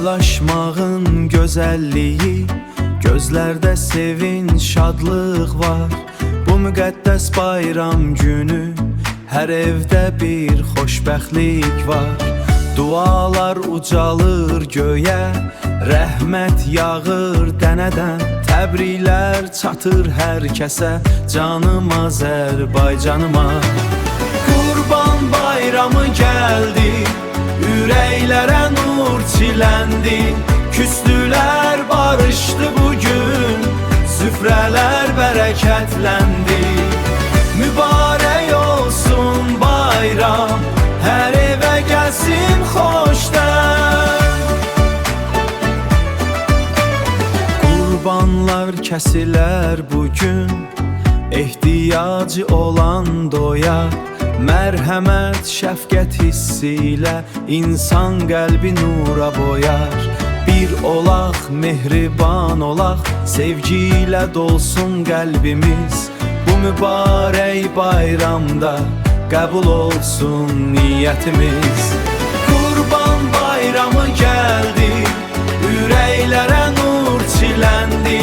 Paylaşmağın gözəlliyi, gözlərdə sevinç, şadlıq var. Bu müqəddəs bayram günü, hər evdə bir xoşbəxtlik var. Dualar ucalır göyə, rəhmət yağır dənədən. Təbriklər çatır hər kəsə, canım Azərbaycanıma. Qurban bayramı gəldi, ürəklərə nur çiləndi. Küslülər barışdı bugün, süfrələr bərəkətləndi. Mübarək olsun bayram, hər evə gəlsin xoşdən. Qurbanlar kəsilər bugün, ehtiyacı olan doyar. Mərhəmət, şəfqət hissi ilə insan qəlbi nura boyar. Bir olaq, mehriban olaq, sevgi ilə dolsun qəlbimiz. Bu mübarək bayramda qəbul olsun niyyətimiz. Qurban bayramı gəldi, ürəklərə nur çiləndi.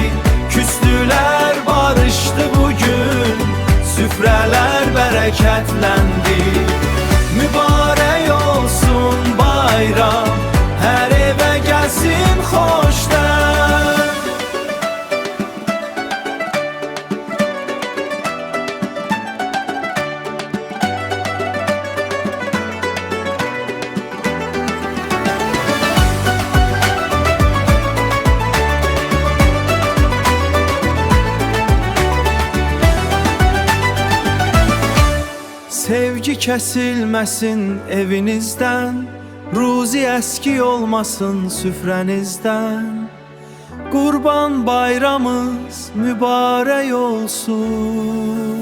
Küslülər barışdı bugün, süfrələr bərəkətləndi. Mübarək olsun bayram, hər evə gəlsin xoşdən. Sevgi kəsilməsin evinizdən, ruzi əski olmasın süfrənizdən. Qurban bayramımız mübarək olsun.